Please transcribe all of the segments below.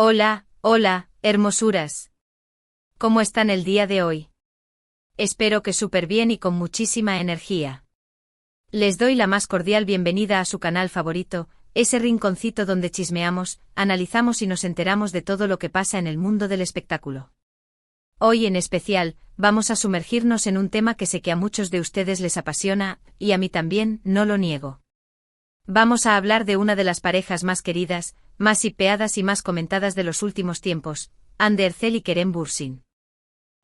Hola, hola, hermosuras. ¿Cómo están el día de hoy? Espero que súper bien y con muchísima energía. Les doy la más cordial bienvenida a su canal favorito, ese rinconcito donde chismeamos, analizamos y nos enteramos de todo lo que pasa en el mundo del espectáculo. Hoy en especial, vamos a sumergirnos en un tema que sé que a muchos de ustedes les apasiona, y a mí también, no lo niego. Vamos a hablar de una de las parejas más queridas, más hipeadas y más comentadas de los últimos tiempos, Hande Erçel y Kerem Bürsin.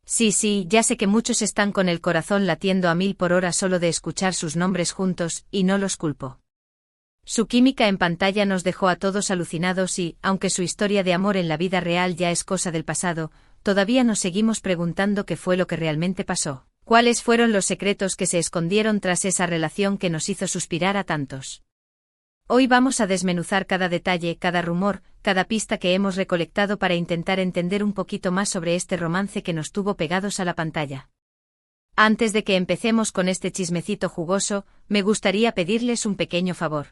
Sí, ya sé que muchos están con el corazón latiendo a 1000 por hora solo de escuchar sus nombres juntos, y no los culpo. Su química en pantalla nos dejó a todos alucinados y, aunque su historia de amor en la vida real ya es cosa del pasado, todavía nos seguimos preguntando qué fue lo que realmente pasó. ¿Cuáles fueron los secretos que se escondieron tras esa relación que nos hizo suspirar a tantos? Hoy vamos a desmenuzar cada detalle, cada rumor, cada pista que hemos recolectado para intentar entender un poquito más sobre este romance que nos tuvo pegados a la pantalla. Antes de que empecemos con este chismecito jugoso, me gustaría pedirles un pequeño favor.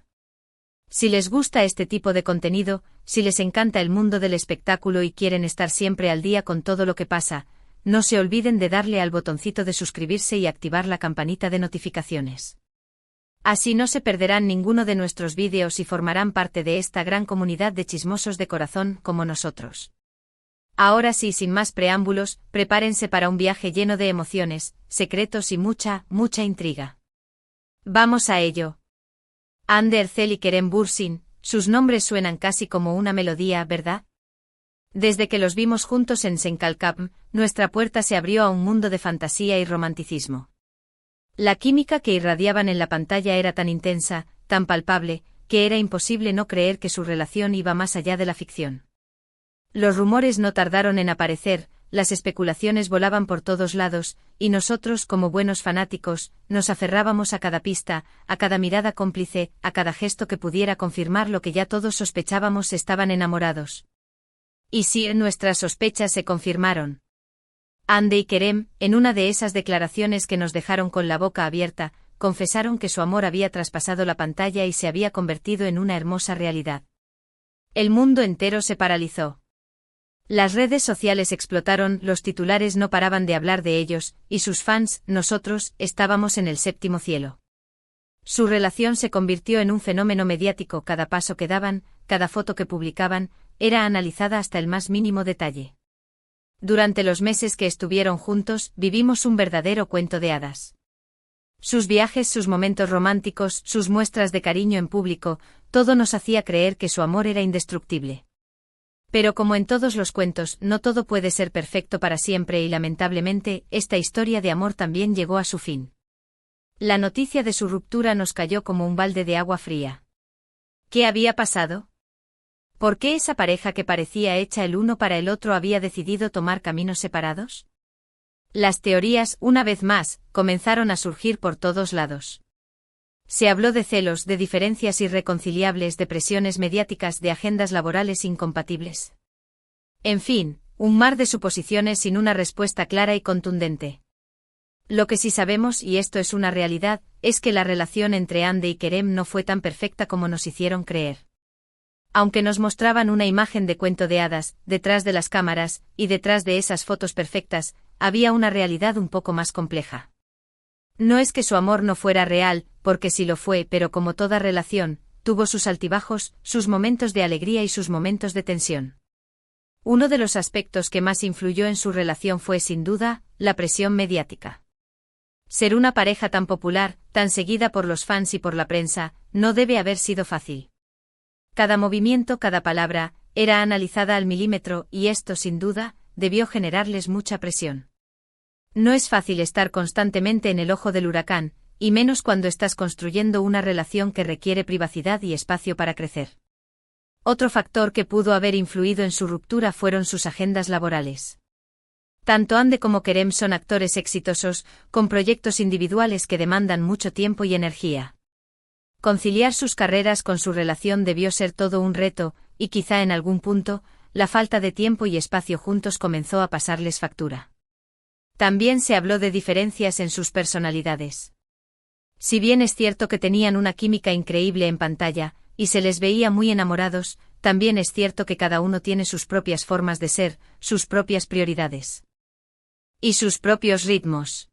Si les gusta este tipo de contenido, si les encanta el mundo del espectáculo y quieren estar siempre al día con todo lo que pasa, no se olviden de darle al botoncito de suscribirse y activar la campanita de notificaciones. Así no se perderán ninguno de nuestros vídeos y formarán parte de esta gran comunidad de chismosos de corazón como nosotros. Ahora sí, sin más preámbulos, prepárense para un viaje lleno de emociones, secretos y mucha intriga. Vamos a ello. Hande Erçel y Kerem Bürsin, sus nombres suenan casi como una melodía, ¿verdad? Desde que los vimos juntos en Senkalkapm, nuestra puerta se abrió a un mundo de fantasía y romanticismo. La química que irradiaban en la pantalla era tan intensa, tan palpable, que era imposible no creer que su relación iba más allá de la ficción. Los rumores no tardaron en aparecer, las especulaciones volaban por todos lados, y nosotros, como buenos fanáticos, nos aferrábamos a cada pista, a cada mirada cómplice, a cada gesto que pudiera confirmar lo que ya todos sospechábamos: estaban enamorados. Y sí, nuestras sospechas se confirmaron. Hande y Kerem, en una de esas declaraciones que nos dejaron con la boca abierta, confesaron que su amor había traspasado la pantalla y se había convertido en una hermosa realidad. El mundo entero se paralizó. Las redes sociales explotaron, los titulares no paraban de hablar de ellos, y sus fans, nosotros, estábamos en el séptimo cielo. Su relación se convirtió en un fenómeno mediático, cada paso que daban, cada foto que publicaban, era analizada hasta el más mínimo detalle. Durante los meses que estuvieron juntos, vivimos un verdadero cuento de hadas. Sus viajes, sus momentos románticos, sus muestras de cariño en público, todo nos hacía creer que su amor era indestructible. Pero como en todos los cuentos, no todo puede ser perfecto para siempre y lamentablemente, esta historia de amor también llegó a su fin. La noticia de su ruptura nos cayó como un balde de agua fría. ¿Qué había pasado? ¿Por qué esa pareja que parecía hecha el uno para el otro había decidido tomar caminos separados? Las teorías, una vez más, comenzaron a surgir por todos lados. Se habló de celos, de diferencias irreconciliables, de presiones mediáticas, de agendas laborales incompatibles. En fin, un mar de suposiciones sin una respuesta clara y contundente. Lo que sí sabemos, y esto es una realidad, es que la relación entre Hande y Kerem no fue tan perfecta como nos hicieron creer. Aunque nos mostraban una imagen de cuento de hadas, detrás de las cámaras, y detrás de esas fotos perfectas, había una realidad un poco más compleja. No es que su amor no fuera real, porque sí lo fue, pero como toda relación, tuvo sus altibajos, sus momentos de alegría y sus momentos de tensión. Uno de los aspectos que más influyó en su relación fue, sin duda, la presión mediática. Ser una pareja tan popular, tan seguida por los fans y por la prensa, no debe haber sido fácil. Cada movimiento, cada palabra, era analizada al milímetro, y esto, sin duda, debió generarles mucha presión. No es fácil estar constantemente en el ojo del huracán, y menos cuando estás construyendo una relación que requiere privacidad y espacio para crecer. Otro factor que pudo haber influido en su ruptura fueron sus agendas laborales. Tanto Hande como Kerem son actores exitosos, con proyectos individuales que demandan mucho tiempo y energía. Conciliar sus carreras con su relación debió ser todo un reto, y quizá en algún punto, la falta de tiempo y espacio juntos comenzó a pasarles factura. También se habló de diferencias en sus personalidades. Si bien es cierto que tenían una química increíble en pantalla, y se les veía muy enamorados, también es cierto que cada uno tiene sus propias formas de ser, sus propias prioridades. Y sus propios ritmos.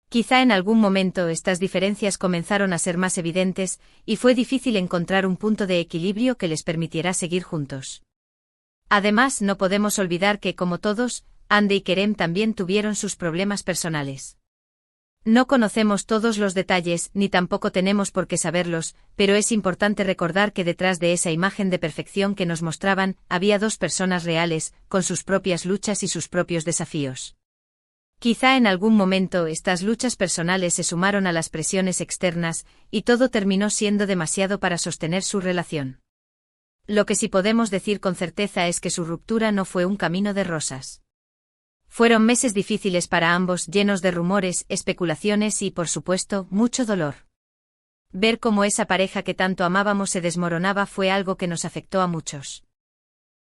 Quizá en algún momento estas diferencias comenzaron a ser más evidentes, y fue difícil encontrar un punto de equilibrio que les permitiera seguir juntos. Además, no podemos olvidar que, como todos, Andy y Kerem también tuvieron sus problemas personales. No conocemos todos los detalles, ni tampoco tenemos por qué saberlos, pero es importante recordar que detrás de esa imagen de perfección que nos mostraban, había dos personas reales, con sus propias luchas y sus propios desafíos. Quizá en algún momento estas luchas personales se sumaron a las presiones externas, y todo terminó siendo demasiado para sostener su relación. Lo que sí podemos decir con certeza es que su ruptura no fue un camino de rosas. Fueron meses difíciles para ambos, llenos de rumores, especulaciones y, por supuesto, mucho dolor. Ver cómo esa pareja que tanto amábamos se desmoronaba fue algo que nos afectó a muchos.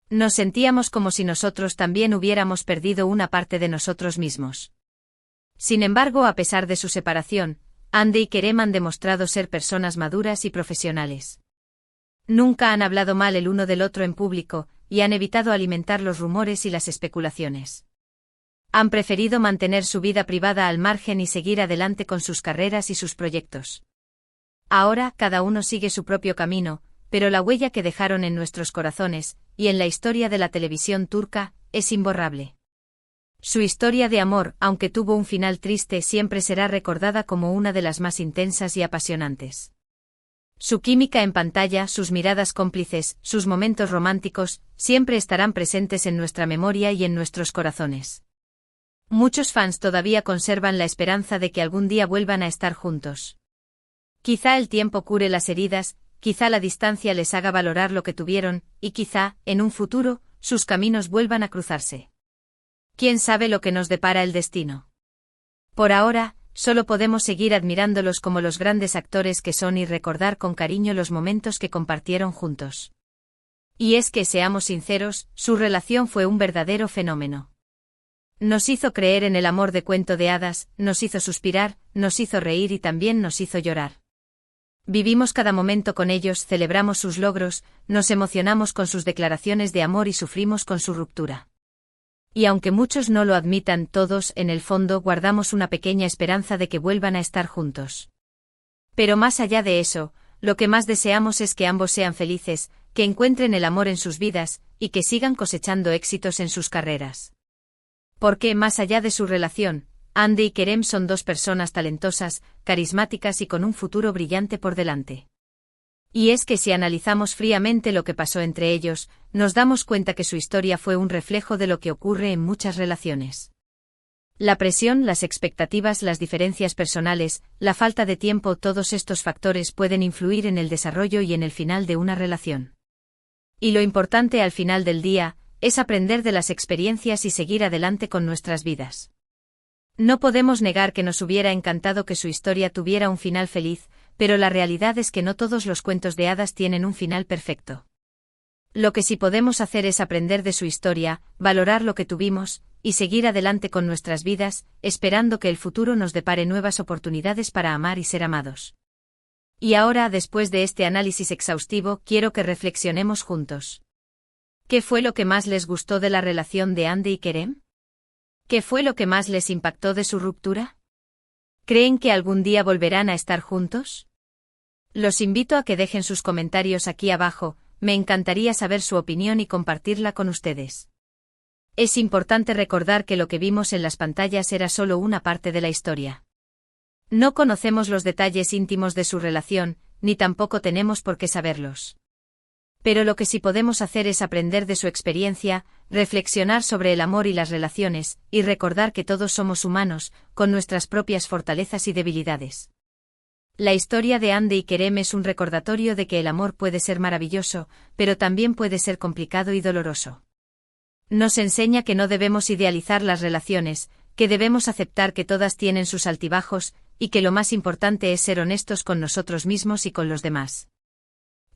Nos sentíamos como si nosotros también hubiéramos perdido una parte de nosotros mismos. Sin embargo, a pesar de su separación, Andy y Kerem han demostrado ser personas maduras y profesionales. Nunca han hablado mal el uno del otro en público, y han evitado alimentar los rumores y las especulaciones. Han preferido mantener su vida privada al margen y seguir adelante con sus carreras y sus proyectos. Ahora, cada uno sigue su propio camino, pero la huella que dejaron en nuestros corazones, y en la historia de la televisión turca, es imborrable. Su historia de amor, aunque tuvo un final triste, siempre será recordada como una de las más intensas y apasionantes. Su química en pantalla, sus miradas cómplices, sus momentos románticos, siempre estarán presentes en nuestra memoria y en nuestros corazones. Muchos fans todavía conservan la esperanza de que algún día vuelvan a estar juntos. Quizá el tiempo cure las heridas, quizá la distancia les haga valorar lo que tuvieron, y quizá, en un futuro, sus caminos vuelvan a cruzarse. ¿Quién sabe lo que nos depara el destino? Por ahora, solo podemos seguir admirándolos como los grandes actores que son y recordar con cariño los momentos que compartieron juntos. Y es que, seamos sinceros, su relación fue un verdadero fenómeno. Nos hizo creer en el amor de cuento de hadas, nos hizo suspirar, nos hizo reír y también nos hizo llorar. Vivimos cada momento con ellos, celebramos sus logros, nos emocionamos con sus declaraciones de amor y sufrimos con su ruptura. Y aunque muchos no lo admitan, todos, en el fondo, guardamos una pequeña esperanza de que vuelvan a estar juntos. Pero más allá de eso, lo que más deseamos es que ambos sean felices, que encuentren el amor en sus vidas, y que sigan cosechando éxitos en sus carreras. Porque, más allá de su relación, Andy y Kerem son dos personas talentosas, carismáticas y con un futuro brillante por delante. Y es que si analizamos fríamente lo que pasó entre ellos, nos damos cuenta que su historia fue un reflejo de lo que ocurre en muchas relaciones. La presión, las expectativas, las diferencias personales, la falta de tiempo, todos estos factores pueden influir en el desarrollo y en el final de una relación. Y lo importante al final del día, es aprender de las experiencias y seguir adelante con nuestras vidas. No podemos negar que nos hubiera encantado que su historia tuviera un final feliz, pero la realidad es que no todos los cuentos de hadas tienen un final perfecto. Lo que sí podemos hacer es aprender de su historia, valorar lo que tuvimos, y seguir adelante con nuestras vidas, esperando que el futuro nos depare nuevas oportunidades para amar y ser amados. Y ahora, después de este análisis exhaustivo, quiero que reflexionemos juntos. ¿Qué fue lo que más les gustó de la relación de Andy y Kerem? ¿Qué fue lo que más les impactó de su ruptura? ¿Creen que algún día volverán a estar juntos? Los invito a que dejen sus comentarios aquí abajo, me encantaría saber su opinión y compartirla con ustedes. Es importante recordar que lo que vimos en las pantallas era solo una parte de la historia. No conocemos los detalles íntimos de su relación, ni tampoco tenemos por qué saberlos. Pero lo que sí podemos hacer es aprender de su experiencia, reflexionar sobre el amor y las relaciones, y recordar que todos somos humanos, con nuestras propias fortalezas y debilidades. La historia de Andy y Kerem es un recordatorio de que el amor puede ser maravilloso, pero también puede ser complicado y doloroso. Nos enseña que no debemos idealizar las relaciones, que debemos aceptar que todas tienen sus altibajos, y que lo más importante es ser honestos con nosotros mismos y con los demás.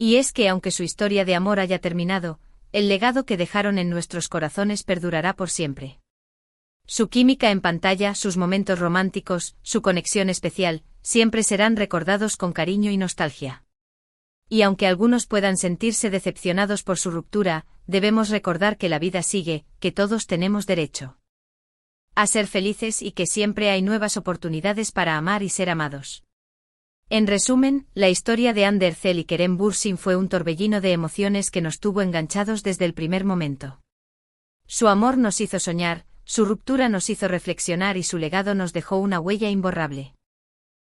Y es que aunque su historia de amor haya terminado, el legado que dejaron en nuestros corazones perdurará por siempre. Su química en pantalla, sus momentos románticos, su conexión especial, siempre serán recordados con cariño y nostalgia. Y aunque algunos puedan sentirse decepcionados por su ruptura, debemos recordar que la vida sigue, que todos tenemos derecho a ser felices y que siempre hay nuevas oportunidades para amar y ser amados. En resumen, la historia de Ander Zell y Kerem Bürsin fue un torbellino de emociones que nos tuvo enganchados desde el primer momento. Su amor nos hizo soñar, su ruptura nos hizo reflexionar y su legado nos dejó una huella imborrable.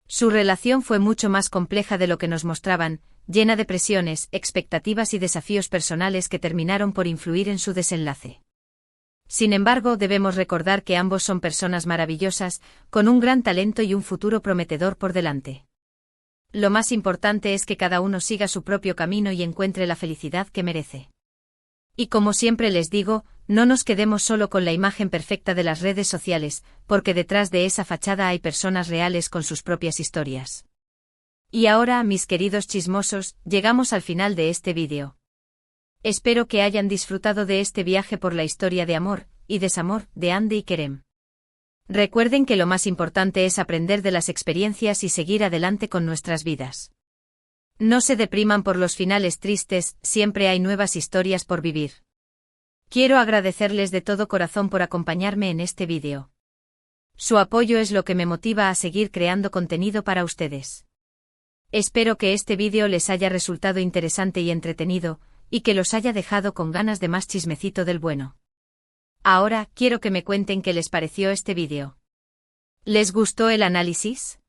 Su relación fue mucho más compleja de lo que nos mostraban, llena de presiones, expectativas y desafíos personales que terminaron por influir en su desenlace. Sin embargo, debemos recordar que ambos son personas maravillosas, con un gran talento y un futuro prometedor por delante. Lo más importante es que cada uno siga su propio camino y encuentre la felicidad que merece. Y como siempre les digo, no nos quedemos solo con la imagen perfecta de las redes sociales, porque detrás de esa fachada hay personas reales con sus propias historias. Y ahora, mis queridos chismosos, llegamos al final de este vídeo. Espero que hayan disfrutado de este viaje por la historia de amor y desamor de Hande y Kerem. Recuerden que lo más importante es aprender de las experiencias y seguir adelante con nuestras vidas. No se depriman por los finales tristes, siempre hay nuevas historias por vivir. Quiero agradecerles de todo corazón por acompañarme en este vídeo. Su apoyo es lo que me motiva a seguir creando contenido para ustedes. Espero que este vídeo les haya resultado interesante y entretenido, y que los haya dejado con ganas de más chismecito del bueno. Ahora, quiero que me cuenten qué les pareció este vídeo. ¿Les gustó el análisis?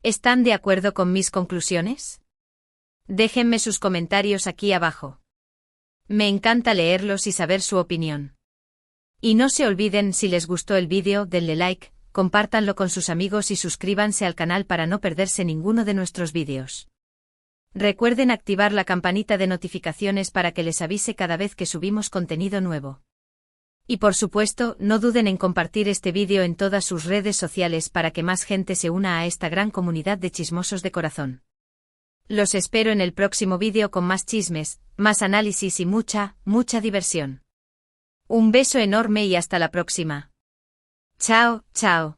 ¿Están de acuerdo con mis conclusiones? Déjenme sus comentarios aquí abajo. Me encanta leerlos y saber su opinión. Y no se olviden, si les gustó el vídeo, denle like, compártanlo con sus amigos y suscríbanse al canal para no perderse ninguno de nuestros vídeos. Recuerden activar la campanita de notificaciones para que les avise cada vez que subimos contenido nuevo. Y por supuesto, no duden en compartir este vídeo en todas sus redes sociales para que más gente se una a esta gran comunidad de chismosos de corazón. Los espero en el próximo vídeo con más chismes, más análisis y mucha diversión. Un beso enorme y hasta la próxima. Chao, chao.